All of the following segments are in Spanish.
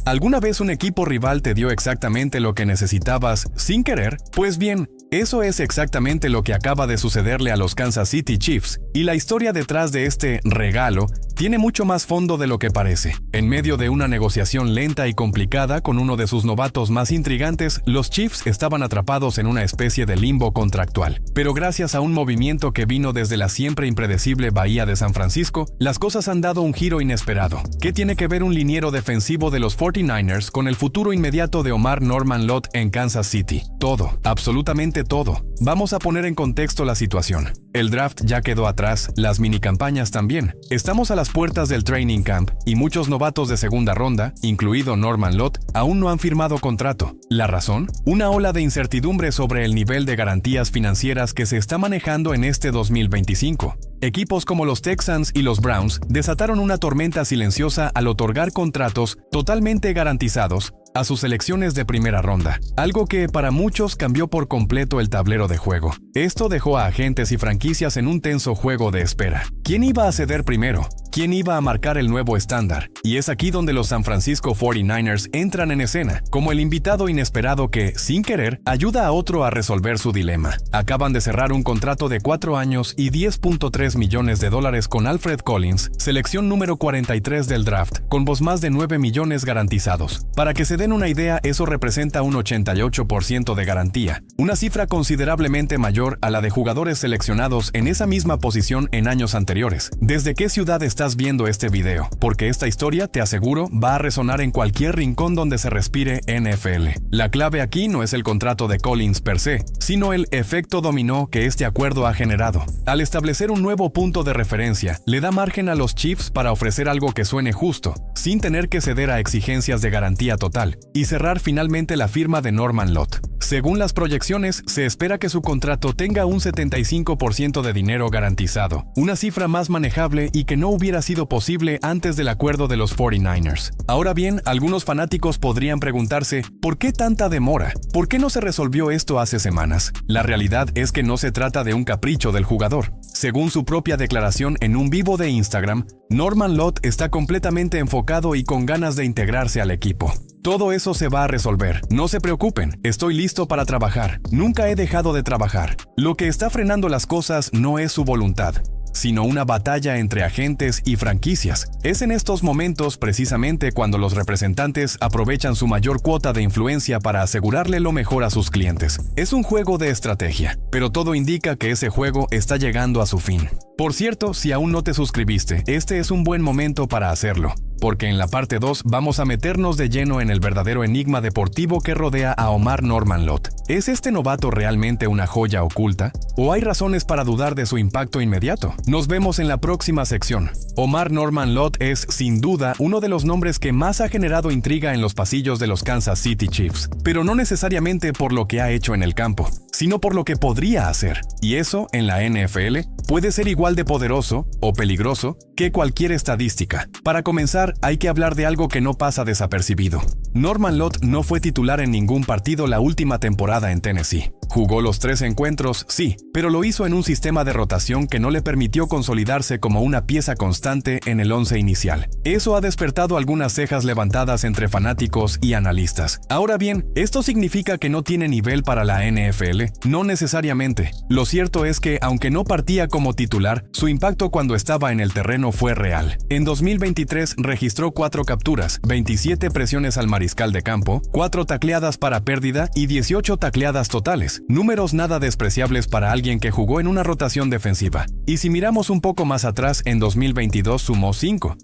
¿Alguna vez un equipo rival te dio exactamente lo que necesitabas sin querer? Pues bien, eso es exactamente lo que acaba de sucederle a los Kansas City Chiefs, y la historia detrás de este regalo tiene mucho más fondo de lo que parece. En medio de una negociación lenta y complicada con uno de sus novatos más intrigantes, los Chiefs estaban atrapados en una especie de limbo contractual. Pero gracias a un movimiento que vino desde la siempre impredecible Bahía de San Francisco, las cosas han dado un giro inesperado. ¿Qué tiene que ver un liniero defensivo de los 49ers con el futuro inmediato de Omar Norman Lott en Kansas City? Todo, absolutamente todo. Vamos a poner en contexto la situación. El draft ya quedó atrás, las minicampañas también. Estamos a las puertas del training camp y muchos novatos de segunda ronda, incluido Norman Lott, aún no han firmado contrato. ¿La razón? Una ola de incertidumbre sobre el nivel de garantías financieras que se está manejando en este 2025. Equipos como los Texans y los Browns desataron una tormenta silenciosa al otorgar contratos totalmente garantizados a sus selecciones de primera ronda, algo que para muchos cambió por completo el tablero de juego. Esto dejó a agentes y franquicias en un tenso juego de espera. ¿Quién iba a ceder primero? ¿Quién iba a marcar el nuevo estándar? Y es aquí donde los San Francisco 49ers entran en escena, como el invitado inesperado que, sin querer, ayuda a otro a resolver su dilema. Acaban de cerrar un contrato de 4 años y $10.3 millones con Alfred Collins, selección número 43 del draft, con más de 9 millones garantizados. Para que se den una idea, eso representa un 88% de garantía, una cifra considerablemente mayor a la de jugadores seleccionados en esa misma posición en años anteriores. ¿Desde qué ciudad estás viendo este video? Porque esta historia, te aseguro, va a resonar en cualquier rincón donde se respire NFL. La clave aquí no es el contrato de Collins per se, sino el efecto dominó que este acuerdo ha generado. Al establecer un nuevo punto de referencia, le da margen a los Chiefs para ofrecer algo que suene justo, sin tener que ceder a exigencias de garantía total, y cerrar finalmente la firma de Norman Lott. Según las proyecciones, se espera que su contrato tenga un 75% de dinero garantizado, una cifra más manejable y que no hubiera sido posible antes del acuerdo de los 49ers. Ahora bien, algunos fanáticos podrían preguntarse, ¿por qué tanta demora? ¿Por qué no se resolvió esto hace semanas? La realidad es que no se trata de un capricho del jugador. Según su propia declaración en un vivo de Instagram, Norman Lott está completamente enfocado y con ganas de integrarse al equipo. Todo eso se va a resolver. No se preocupen, estoy listo para trabajar. Nunca he dejado de trabajar. Lo que está frenando las cosas no es su voluntad, sino una batalla entre agentes y franquicias. Es en estos momentos precisamente cuando los representantes aprovechan su mayor cuota de influencia para asegurarle lo mejor a sus clientes. Es un juego de estrategia, pero todo indica que ese juego está llegando a su fin. Por cierto, si aún no te suscribiste, este es un buen momento para hacerlo, porque en la parte 2 vamos a meternos de lleno en el verdadero enigma deportivo que rodea a Omar Norman Lott. ¿Es este novato realmente una joya oculta? ¿O hay razones para dudar de su impacto inmediato? Nos vemos en la próxima sección. Omar Norman Lott es, sin duda, uno de los nombres que más ha generado intriga en los pasillos de los Kansas City Chiefs, pero no necesariamente por lo que ha hecho en el campo, sino por lo que podría hacer. Y eso, en la NFL, puede ser igual de poderoso o peligroso que cualquier estadística. Para comenzar, hay que hablar de algo que no pasa desapercibido. Norman Lott no fue titular en ningún partido la última temporada en Tennessee. Jugó los 3 encuentros, sí, pero lo hizo en un sistema de rotación que no le permitió consolidarse como una pieza constante en el 11 inicial. Eso ha despertado algunas cejas levantadas entre fanáticos y analistas. Ahora bien, ¿esto significa que no tiene nivel para la NFL? No necesariamente. Lo cierto es que, aunque no partía como titular, su impacto cuando estaba en el terreno fue real. En 2023 registró 4 capturas, 27 presiones al mariscal de campo, 4 tacleadas para pérdida y 18 tacleadas totales. Números nada despreciables para alguien que jugó en una rotación defensiva. Y si miramos un poco más atrás, en 2022 sumó 5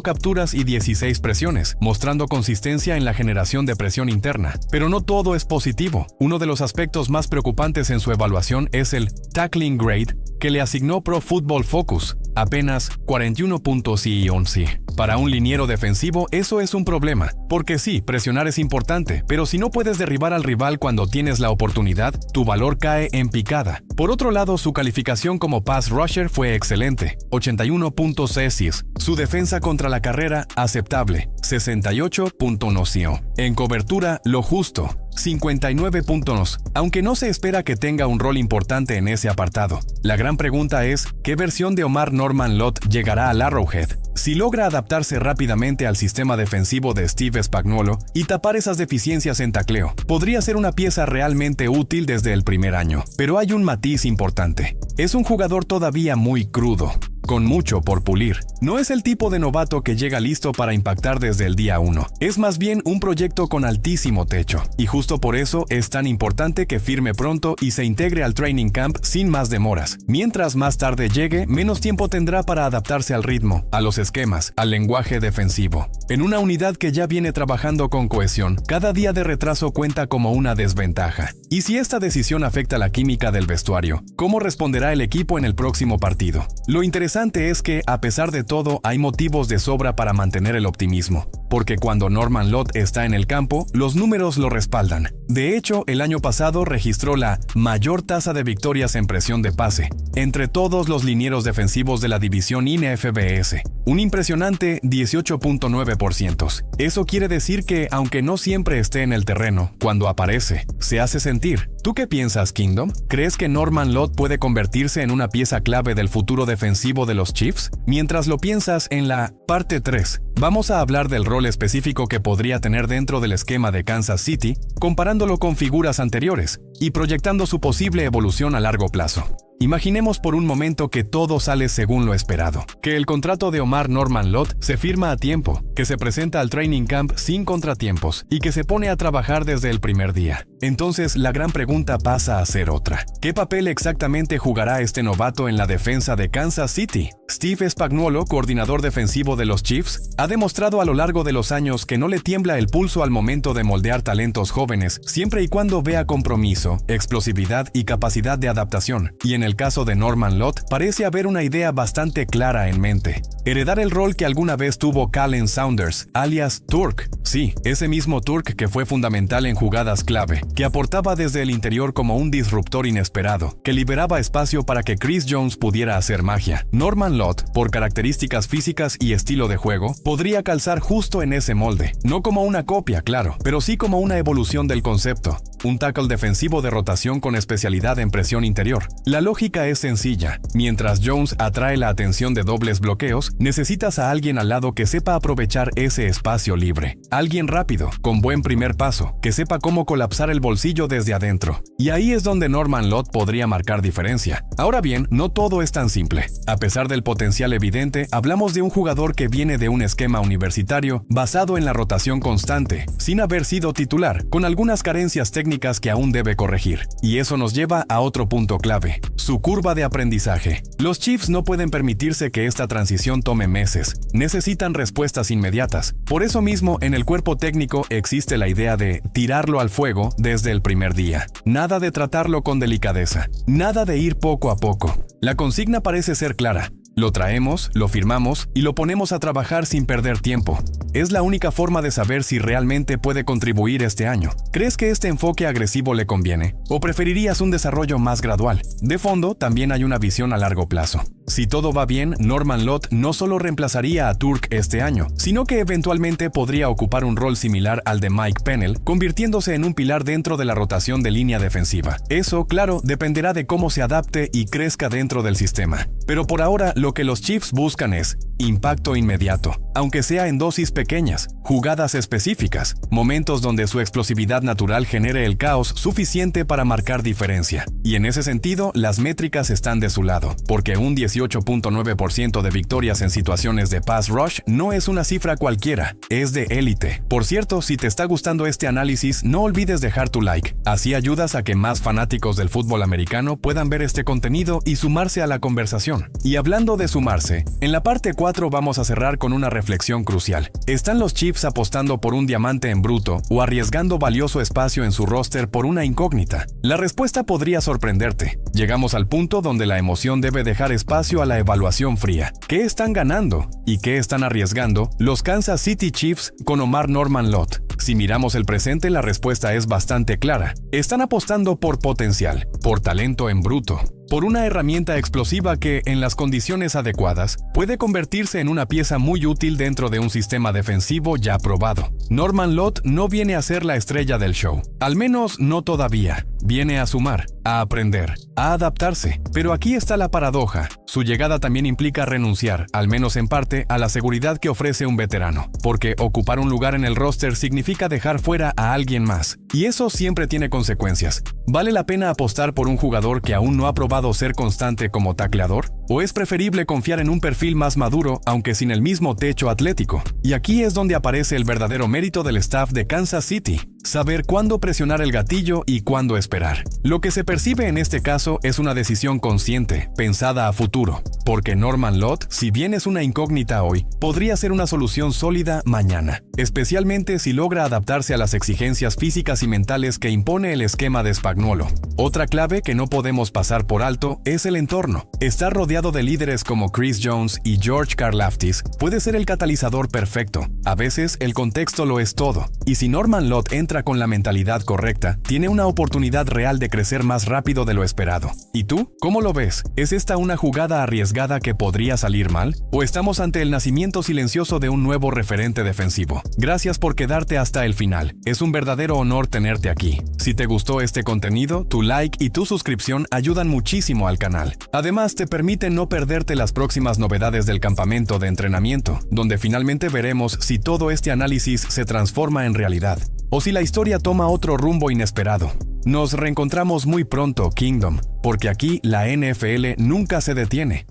capturas y 16 presiones, mostrando consistencia en la generación de presión interna. Pero no todo es positivo. Uno de los aspectos más preocupantes en su evaluación es el tackling grade que le asignó Pro Football Focus, apenas 41 puntos y 11. Para un liniero defensivo eso es un problema, porque sí, presionar es importante, pero si no puedes derribar al rival cuando tienes la oportunidad, tu valor cae en picada. Por otro lado, su calificación como pass rusher fue excelente, 81 puntos ESIS. Su defensa contra la carrera, aceptable, 68.1. En cobertura, lo justo, 59 puntos, aunque no se espera que tenga un rol importante en ese apartado. La gran pregunta es, ¿qué versión de Omar Norman Lott llegará al Arrowhead? Si logra adaptarse rápidamente al sistema defensivo de Steve Spagnuolo y tapar esas deficiencias en tacleo, podría ser una pieza realmente útil desde el primer año. Pero hay un matiz importante. Es un jugador todavía muy crudo, con mucho por pulir. No es el tipo de novato que llega listo para impactar desde el día 1. Es más bien un proyecto con altísimo techo. Y justo por eso es tan importante que firme pronto y se integre al training camp sin más demoras. Mientras más tarde llegue, menos tiempo tendrá para adaptarse al ritmo, a los esquemas, al lenguaje defensivo. En una unidad que ya viene trabajando con cohesión, cada día de retraso cuenta como una desventaja. Y si esta decisión afecta la química del vestuario, ¿cómo responderá el equipo en el próximo partido? Lo interesante es que, a pesar de todo, hay motivos de sobra para mantener el optimismo, porque cuando Norman Lott está en el campo, los números lo respaldan. De hecho, el año pasado registró la mayor tasa de victorias en presión de pase entre todos los linieros defensivos de la división INFBS, un impresionante 18.9%. Eso quiere decir que, aunque no siempre esté en el terreno, cuando aparece, se hace sentir. ¿Tú qué piensas, Kingdom? ¿Crees que Norman Lott puede convertirse en una pieza clave del futuro defensivo de los Chiefs? Mientras lo piensas, en la parte 3, vamos a hablar del rol específico que podría tener dentro del esquema de Kansas City, comparándolo con figuras anteriores y proyectando su posible evolución a largo plazo. Imaginemos por un momento que todo sale según lo esperado, que el contrato de Omar Norman Lott se firma a tiempo, que se presenta al training camp sin contratiempos y que se pone a trabajar desde el primer día. Entonces la gran pregunta pasa a ser otra. ¿Qué papel exactamente jugará este novato en la defensa de Kansas City? Steve Spagnuolo, coordinador defensivo de los Chiefs, ha demostrado a lo largo de los años que no le tiembla el pulso al momento de moldear talentos jóvenes, siempre y cuando vea compromiso, explosividad y capacidad de adaptación. Y en el caso de Norman Lott, parece haber una idea bastante clara en mente: heredar el rol que alguna vez tuvo Kalen Saunders, alias Turk. Sí, ese mismo Turk que fue fundamental en jugadas clave, que aportaba desde el interior como un disruptor inesperado, que liberaba espacio para que Chris Jones pudiera hacer magia. Norman Lott, por características físicas y estilo de juego, podría calzar justo en ese molde. No como una copia, claro, pero sí como una evolución del concepto. Un tackle defensivo de rotación con especialidad en presión interior. La lógica es sencilla. Mientras Jones atrae la atención de dobles bloqueos, necesitas a alguien al lado que sepa aprovechar ese espacio libre. Alguien rápido, con buen primer paso, que sepa cómo colapsar el bolsillo desde adentro. Y ahí es donde Norman Lott podría marcar diferencia. Ahora bien, no todo es tan simple. A pesar del potencial evidente, hablamos de un jugador que viene de un esquema universitario basado en la rotación constante, sin haber sido titular, con algunas carencias técnicas que aún debe corregir. Y eso nos lleva a otro punto clave: su curva de aprendizaje. Los Chiefs no pueden permitirse que esta transición tome meses. Necesitan respuestas inmediatas. Por eso mismo, en el cuerpo técnico existe la idea de tirarlo al fuego desde el primer día. Nada de tratarlo con delicadeza. Nada de ir poco a poco. La consigna parece ser clara. Lo traemos, lo firmamos y lo ponemos a trabajar sin perder tiempo. Es la única forma de saber si realmente puede contribuir este año. ¿Crees que este enfoque agresivo le conviene? ¿O preferirías un desarrollo más gradual? De fondo, también hay una visión a largo plazo. Si todo va bien, Norman Lott no solo reemplazaría a Turk este año, sino que eventualmente podría ocupar un rol similar al de Mike Pennell, convirtiéndose en un pilar dentro de la rotación de línea defensiva. Eso, claro, dependerá de cómo se adapte y crezca dentro del sistema. Pero por ahora, lo que los Chiefs buscan es impacto inmediato, aunque sea en dosis pequeñas, jugadas específicas, momentos donde su explosividad natural genere el caos suficiente para marcar diferencia. Y en ese sentido, las métricas están de su lado, porque un 18.9% de victorias en situaciones de pass rush no es una cifra cualquiera, es de élite. Por cierto, si te está gustando este análisis, no olvides dejar tu like. Así ayudas a que más fanáticos del fútbol americano puedan ver este contenido y sumarse a la conversación. Y hablando de sumarse, en la parte 4 vamos a cerrar con una reflexión crucial. ¿Están los Chiefs apostando por un diamante en bruto o arriesgando valioso espacio en su roster por una incógnita? La respuesta podría sorprenderte. Llegamos al punto donde la emoción debe dejar espacio a la evaluación fría. ¿Qué están ganando y qué están arriesgando los Kansas City Chiefs con Omar Norman Lott? Si miramos el presente, la respuesta es bastante clara. Están apostando por potencial, por talento en bruto, por una herramienta explosiva que, en las condiciones adecuadas, puede convertirse en una pieza muy útil dentro de un sistema defensivo ya probado. Norman Lott no viene a ser la estrella del show, al menos no todavía. Viene a sumar, a aprender, a adaptarse. Pero aquí está la paradoja. Su llegada también implica renunciar, al menos en parte, a la seguridad que ofrece un veterano, porque ocupar un lugar en el roster significa dejar fuera a alguien más, y eso siempre tiene consecuencias. ¿Vale la pena apostar por un jugador que aún no ha probado ser constante como tacleador? ¿O es preferible confiar en un perfil más maduro, aunque sin el mismo techo atlético? Y aquí es donde aparece el verdadero mérito del staff de Kansas City: saber cuándo presionar el gatillo y cuándo esperar. Lo que se percibe en este caso es una decisión consciente, pensada a futuro, porque Norman Lott, si bien es una incógnita hoy, podría ser una solución sólida mañana, especialmente si logra adaptarse a las exigencias físicas y mentales que impone el esquema de Spagnuolo. Otra clave que no podemos pasar por alto es el entorno. Estar rodeado de líderes como Chris Jones y George Karlaftis puede ser el catalizador perfecto. A veces el contexto lo es todo, y si Norman Lott entra con la mentalidad correcta, tiene una oportunidad real de crecer más rápido de lo esperado. ¿Y tú? ¿Cómo lo ves? ¿Es esta una jugada arriesgada que podría salir mal? ¿O estamos ante el nacimiento silencioso de un nuevo referente defensivo? Gracias por quedarte hasta el final. Es un verdadero honor tenerte aquí. Si te gustó este contenido, tu like y tu suscripción ayudan muchísimo al canal. Además, te permiten no perderte las próximas novedades del campamento de entrenamiento, donde finalmente veremos si todo este análisis se transforma en realidad, o si la historia toma otro rumbo inesperado. Nos reencontramos muy pronto, Kingdom, porque aquí la NFL nunca se detiene.